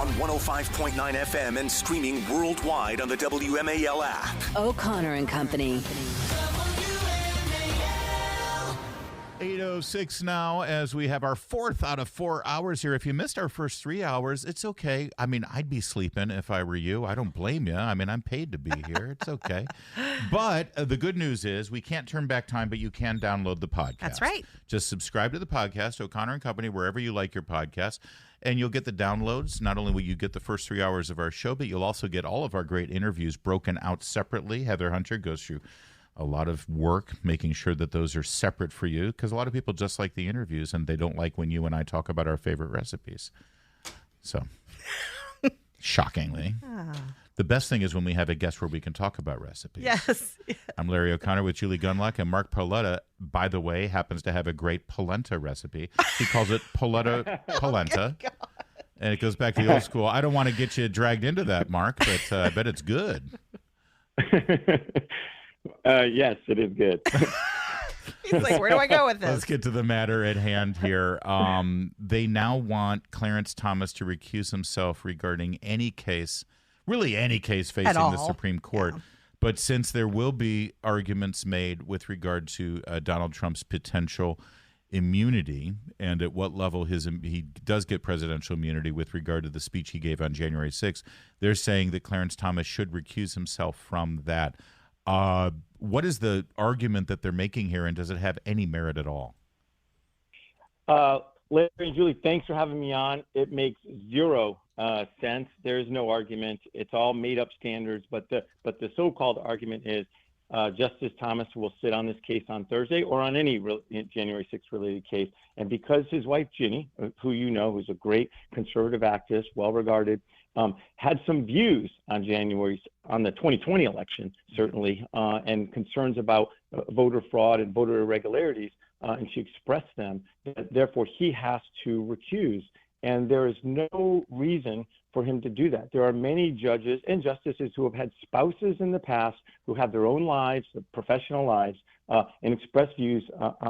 on 105.9 FM and streaming worldwide on the WMAL app. O'Connor and Company. 8:06 now as we have our fourth out of 4 hours here. If you missed our first 3 hours, it's okay. I mean, I'd be sleeping if I were you. I don't blame you. I mean, I'm paid to be here. It's okay. But the good news is we can't turn back time, but you can download the podcast. That's right. Just subscribe to the podcast, O'Connor and Company, wherever you like your podcast, and you'll get the downloads. Not only will you get the first 3 hours of our show, but you'll also get all of our great interviews broken out separately. Heather Hunter goes through a lot of work making sure that those are separate for you, because a lot of people just like the interviews and they don't like when you and I talk about our favorite recipes. So, shockingly. The best thing is when we have a guest where we can talk about recipes. Yes. I'm Larry O'Connor with Julie Gunlock, and Mark Paoletta, by the way, happens to have a great polenta recipe. He calls it polenta. Oh, and it goes back to the old school. I don't want to get you dragged into that, Mark, but I bet it's good. Yes, it is good. He's like, where do I go with this? Let's get to the matter at hand here. They now want Clarence Thomas to recuse himself regarding any case, really any case facing the Supreme Court. Yeah. But since there will be arguments made with regard to Donald Trump's potential immunity and at what level he does get presidential immunity with regard to the speech he gave on January 6th, they're saying that Clarence Thomas should recuse himself from that. What is the argument that they're making here, and does it have any merit at all? Larry and Julie, thanks for having me on. It makes zero sense. There is no argument. It's all made-up standards. But the so-called argument is Justice Thomas will sit on this case on Thursday or on any January 6th related case. And because his wife, Ginny, who you know, who's a great conservative activist, well-regarded, had some views on the 2020 election, certainly, and concerns about voter fraud and voter irregularities, and she expressed them. Therefore, he has to recuse, and there is no reason for him to do that. There are many judges and justices who have had spouses in the past who have their own lives, professional lives, and express views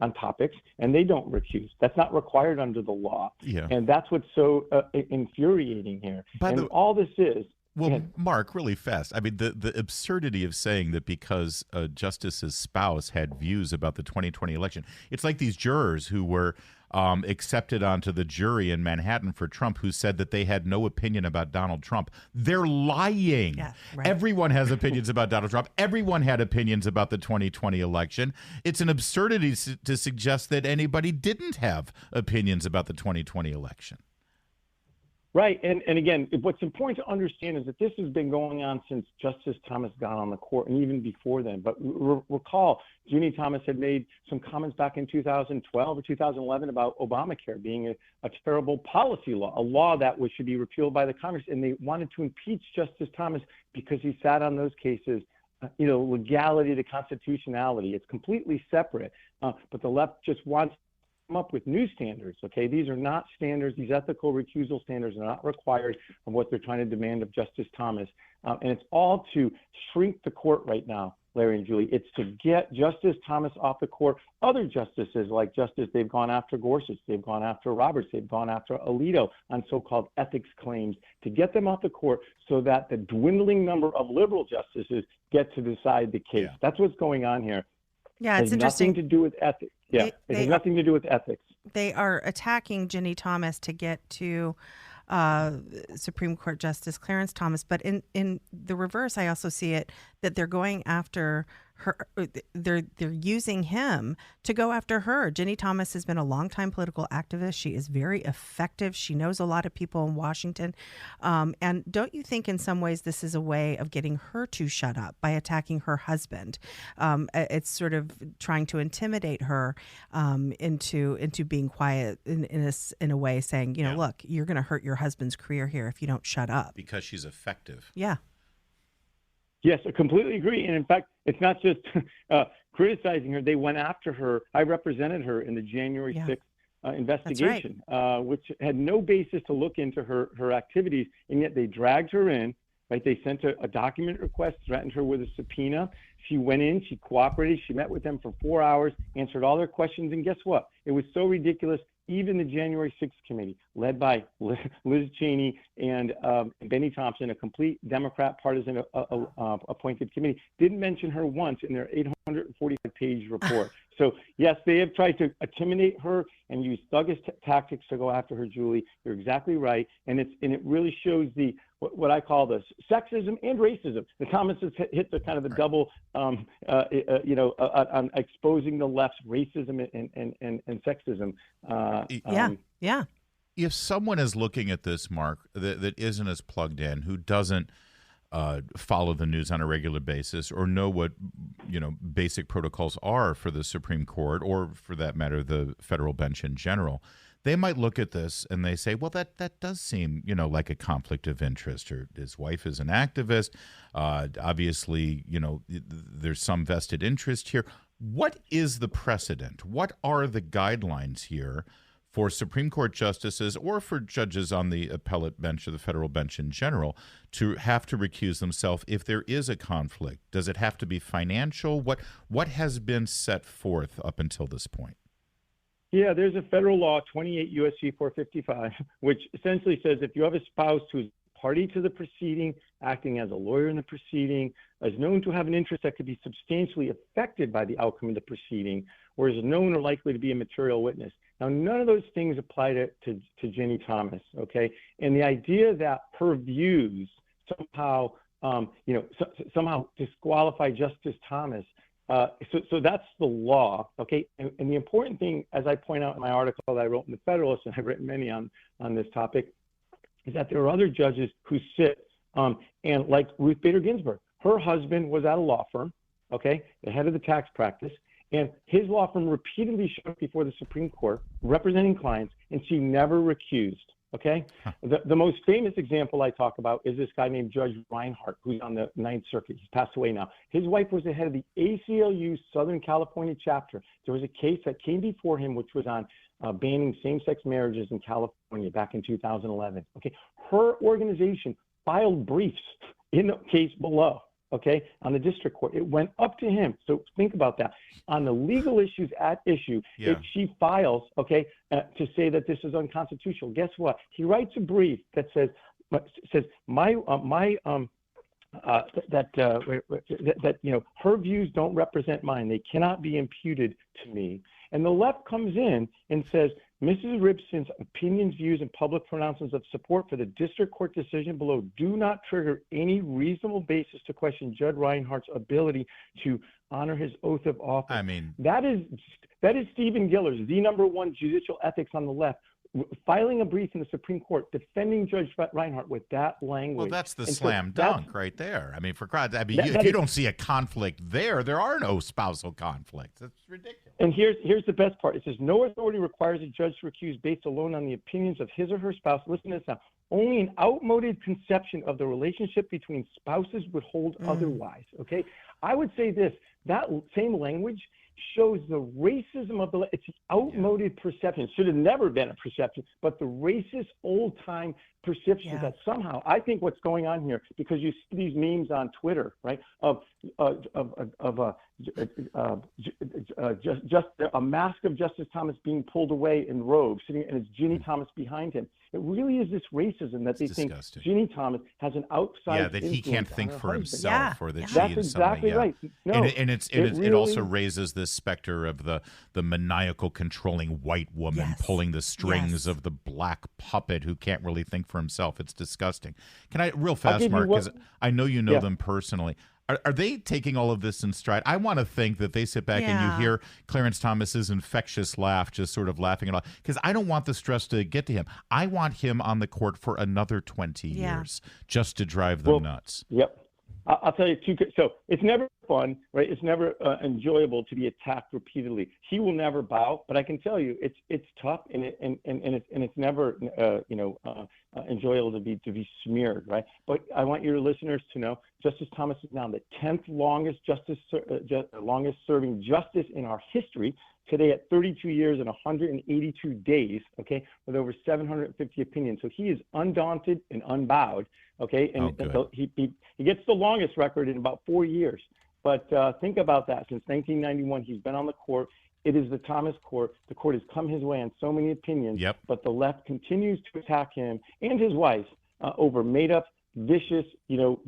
on topics, and they don't recuse. That's not required under the law. Yeah. And that's what's so infuriating here. All this is... Well, Mark, really fast. I mean, the absurdity of saying that because a justice's spouse had views about the 2020 election, it's like these jurors who were accepted onto the jury in Manhattan for Trump who said that they had no opinion about Donald Trump. They're lying. Yeah, right. Everyone has opinions about Donald Trump. Everyone had opinions about the 2020 election. It's an absurdity to suggest that anybody didn't have opinions about the 2020 election. Right. And again, what's important to understand is that this has been going on since Justice Thomas got on the court and even before then. But recall, Ginny Thomas had made some comments back in 2012 or 2011 about Obamacare being a terrible policy law, a law that should be repealed by the Congress. And they wanted to impeach Justice Thomas because he sat on those cases. Legality to constitutionality. It's completely separate. But the left just wants come up with new standards, okay? These are not standards. These ethical recusal standards are not required of what they're trying to demand of Justice Thomas. And it's all to shrink the court right now, Larry and Julie. It's to get Justice Thomas off the court. Other justices like Justice, they've gone after Gorsuch, they've gone after Roberts, they've gone after Alito on so-called ethics claims to get them off the court so that the dwindling number of liberal justices get to decide the case. Yeah. That's what's going on here. Yeah, it's interesting. Nothing to do with ethics. Yeah, it has nothing to do with ethics. They are attacking Ginny Thomas to get to Supreme Court Justice Clarence Thomas. But in the reverse, I also see it that they're going after her. They're using him to go after her. Ginny Thomas has been a longtime political activist. She is very effective. She knows a lot of people in Washington. And don't you think in some ways this is a way of getting her to shut up by attacking her husband? It's sort of trying to intimidate her into being quiet in a way, saying, look, you're going to hurt your husband's career here if you don't shut up. Because she's effective. Yeah. Yes, I completely agree. And in fact, it's not just criticizing her. They went after her. I represented her in the January 6th investigation, which had no basis to look into her activities. And yet they dragged her in, right? They sent a document request, threatened her with a subpoena. She went in, she cooperated. She met with them for 4 hours, answered all their questions. And guess what? It was so ridiculous. even the January 6th committee, led by Liz Cheney and Benny Thompson, a complete Democrat partisan appointed committee, didn't mention her once in their 845-page report. So, yes, they have tried to intimidate her and use thuggish tactics to go after her, Julie. You're exactly right. And it really shows what I call the sexism and racism. The Thomases hit the kind of the double, on exposing the left's racism and sexism. Yeah. If someone is looking at this, Mark, that isn't as plugged in, who doesn't follow the news on a regular basis or know what basic protocols are for the Supreme Court, or for that matter the federal bench in general, they might look at this and they say, well, that does seem like a conflict of interest. Or his wife is an activist, obviously there's some vested interest here. What is the precedent? What are the guidelines here for Supreme Court justices or for judges on the appellate bench or the federal bench in general to have to recuse themselves if there is a conflict? Does it have to be financial? What has been set forth up until this point? Yeah, there's a federal law, 28 U.S.C. 455, which essentially says if you have a spouse who's party to the proceeding, acting as a lawyer in the proceeding, is known to have an interest that could be substantially affected by the outcome of the proceeding, or is known or likely to be a material witness. Now, none of those things apply to Ginny Thomas, okay? And the idea that her views somehow, somehow disqualify Justice Thomas, so that's the law, okay? And the important thing, as I point out in my article that I wrote in the Federalist, and I've written many on this topic, is that there are other judges who sit, and like Ruth Bader Ginsburg, her husband was at a law firm, okay, the head of the tax practice, and his law firm repeatedly showed up before the Supreme Court representing clients, and she never recused, okay? The most famous example I talk about is this guy named Judge Reinhardt, who's on the Ninth Circuit. He's passed away now. His wife was the head of the ACLU Southern California chapter. There was a case that came before him which was on banning same-sex marriages in California back in 2011, okay? Her organization filed briefs in the case below, okay, on the district court. It went up to him. So think about that. On the legal issues at issue, if she files, okay, to say that this is unconstitutional, guess what? He writes a brief that says her views don't represent mine. They cannot be imputed to me. And the left comes in and says, Mrs. Ribson's opinions, views, and public pronouncements of support for the district court decision below do not trigger any reasonable basis to question Judge Reinhardt's ability to honor his oath of office. I mean, that is Stephen Gillers, the number one judicial ethics on the left, filing a brief in the Supreme Court defending Judge Reinhardt with that language. Well, that's the slam dunk right there. I mean, for God's sake, if you don't see a conflict there are no spousal conflicts. It's ridiculous. And here's the best part. It says, no authority requires a judge to recuse based alone on the opinions of his or her spouse. Listen to this now. Only an outmoded conception of the relationship between spouses would hold otherwise, okay? I would say this, that same language shows the racism of it's outmoded perception. It should have never been a perception, but the racist old-time perceptions that somehow, I think what's going on here, because you see these memes on Twitter, right, just a mask of Justice Thomas being pulled away in robes, sitting, and it's Ginny Thomas behind him. It really is this racism that they think Ginny Thomas has an outside that he can't think for himself, or that she that's is exactly right. No, and it also raises this specter of the maniacal controlling white woman pulling the strings of the black puppet who can't really think for himself. It's disgusting. Can I, real fast, Mark, because I know you know them personally. Are they taking all of this in stride? I want to think that they sit back and you hear Clarence Thomas's infectious laugh, just sort of laughing it off. Because I don't want the stress to get to him. I want him on the court for another 20 years just to drive them nuts. Yep. I'll tell you too. So it's never fun, right? It's never enjoyable to be attacked repeatedly. He will never bow, but I can tell you, it's tough and it's never enjoyable to be smeared, right? But I want your listeners to know, Justice Thomas is now the 10th longest serving justice in our history. Today at 32 years and 182 days, okay, with over 750 opinions. So he is undaunted and unbowed, okay, and so he gets the longest record in about 4 years. But think about that. Since 1991, he's been on the court, It is the Thomas court. The court has come his way on so many opinions, but the left continues to attack him and his wife over made-up, vicious,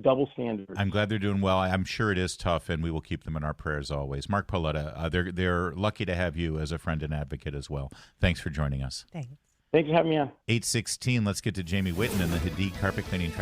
double standards. I'm glad they're doing well. I'm sure it is tough, and we will keep them in our prayers always. Mark Paoletta, they're lucky to have you as a friend and advocate as well. Thanks for joining us. Thanks. Thanks for having me on. 8:16. Let's get to Jamie Whitten in the Hadid Carpet Cleaning.